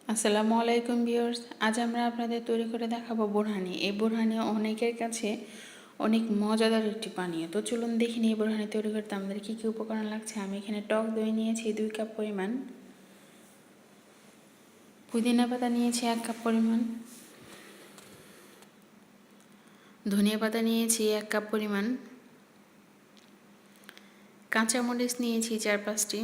আসসালামু আলাইকুম ভিউয়ার্স, আজ আমরা আপনাদের তৈরি করে দেখাবো বোরহানি। এই বোরহানি অনেকের কাছে অনেক মজাদার একটি পানীয়। তো চলুন দেখে নিই বোরহানি তৈরি করতে আমাদের কী কী উপকরণ লাগছে। আমি এখানে টক দই নিয়েছি 2 কাপ পরিমাণ, পুদিনা পাতা নিয়েছি 1 কাপ পরিমাণ, ধনিয়া পাতা নিয়েছি 1 কাপ পরিমাণ, কাঁচামরিচ নিয়েছি 4-5টি,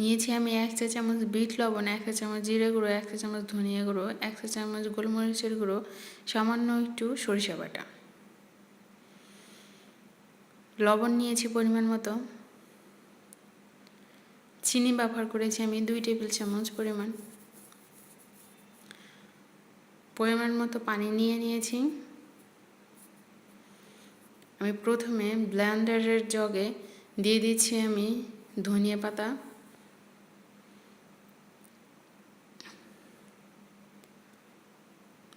নিয়েছি আমি 1 চা চামচ বিট লবণ, 1 চা চামচ জিরে গুঁড়ো, 1 চা চামচ ধনিয়া গুঁড়ো, 1 চা চামচ গোলমরিচের গুঁড়ো, সামান্য একটু সরিষা বাটা, লবণ নিয়েছি পরিমাণ মতো, চিনি ব্যবহার করেছি আমি 2 টেবিল চামচ পরিমাণ মতো পানি নিয়েছি। আমি প্রথমে ব্লেন্ডারের জগে দিয়ে দিচ্ছি আমি ধনিয়া পাতা,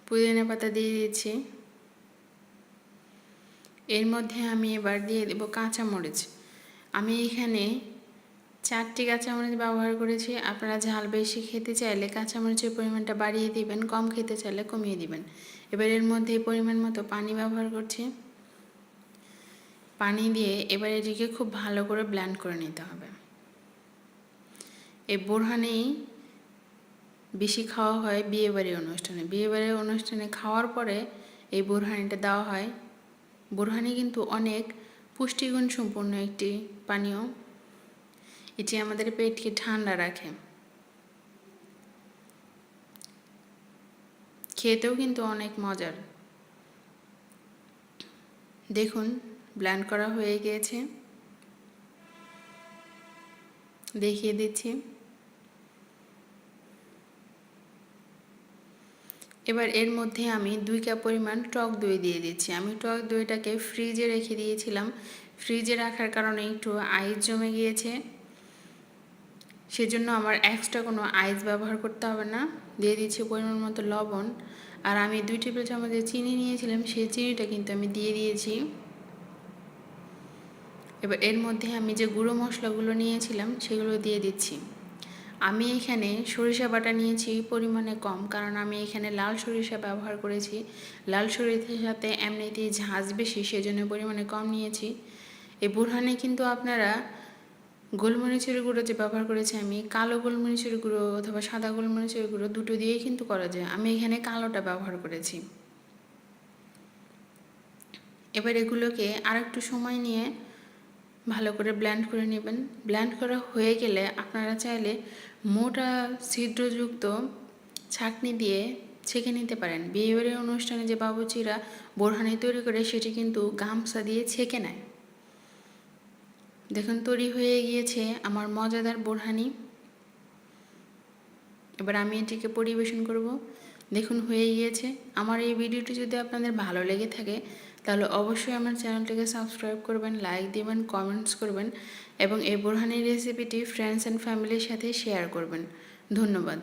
পুদিনা পাতা দিয়ে দিচ্ছি। এর মধ্যে আমি এবার দিয়ে দেব কাঁচামরিচ। আমি এখানে 4টি কাঁচামরিচ ব্যবহার করেছি। আপনারা ঝাল বেশি খেতে চাইলে কাঁচামরিচের পরিমাণটা বাড়িয়ে দিবেন, কম খেতে চাইলে কমিয়ে দিবেন। এবার এর মধ্যে পরিমাণ মতো পানি ব্যবহার করছি। পানি দিয়ে এবার এটিকে খুব ভালো করে ব্লেন্ড করে নিতে হবে। এই বোরহানি বেশি খাওয়া হয় বিয়েবাড়ির অনুষ্ঠানে। বিয়েবাড়ির অনুষ্ঠানে খাওয়ার পরে এই বোরহানিটা দেওয়া হয়। বোরহানি কিন্তু অনেক পুষ্টিগুণ সম্পন্ন একটি পানীয়। এটি আমাদের পেটকে ঠান্ডা রাখে, খেতেও কিন্তু অনেক মজার। দেখুন ব্লেন্ড করা হয়ে গিয়েছে, দেখিয়ে দিচ্ছি। এবার এর মধ্যে আমি 2 কাপ পরিমাণ টক দই দিয়ে দিচ্ছি। আমি টক দইটাকে ফ্রিজে রেখে দিয়েছিলাম। ফ্রিজে রাখার কারণে একটু আইস জমে গিয়েছে, সেজন্য আমার এক্সট্রা কোনো আইস ব্যবহার করতে হবে না। দিয়ে দিচ্ছি পরিমাণ মতো লবণ, আর আমি 2 টেবিল চামচ যে চিনি নিয়েছিলাম সেই চিনিটা কিন্তু আমি দিয়ে দিয়েছি। এবার এর মধ্যে আমি যে গুঁড়ো মশলাগুলো নিয়েছিলাম সেগুলো দিয়ে দিচ্ছি। আমি এখানে সরিষা বাটা নিয়েছি পরিমাণে কম, কারণ আমি এখানে লাল সরিষা ব্যবহার করেছি। লাল সরিষার সাথে এমনিতেই ঝাঁজ বেশি, সেজন্য পরিমাণে কম নিয়েছি। এই বোরহানি কিন্তু আপনারা গোলমরিচের গুঁড়ো যে ব্যবহার করেছি আমি, কালো গোলমরিচের গুঁড়ো অথবা সাদা গোলমরিচের গুঁড়ো দুটো দিয়েই কিন্তু করা যায়। আমি এখানে কালোটা ব্যবহার করেছি। এবার এগুলোকে আরেকটু সময় নিয়ে ভালো করে ব্লেন্ড করে নেবেন। ব্লেন্ড করা হয়ে গেলে আপনারা চাইলে মোটা ছিদ্রযুক্ত ছাঁকনি দিয়ে ছেঁকে নিতে পারেন। বিয়েবাড়ির অনুষ্ঠানে যে বাবুর্চিরা বোরহানি তৈরি করে সেটি কিন্তু গামছা দিয়ে ছেঁকে নেয়। দেখুন তৈরি হয়ে গিয়েছে আমার মজাদার বোরহানি। এবার আমি এটিকে পরিবেশন করব। দেখুন হয়ে গিয়েছে। আমার এই ভিডিওটি যদি আপনাদের ভালো লেগে থাকে তাহলে অবশ্যই আমার চ্যানেলটিকে সাবস্ক্রাইব করবেন, লাইক দিবেন, কমেন্টস করবেন এবং এই বোরহানি রেসিপিটি ফ্রেন্ডস অ্যান্ড ফ্যামিলির সাথে শেয়ার করবেন। ধন্যবাদ।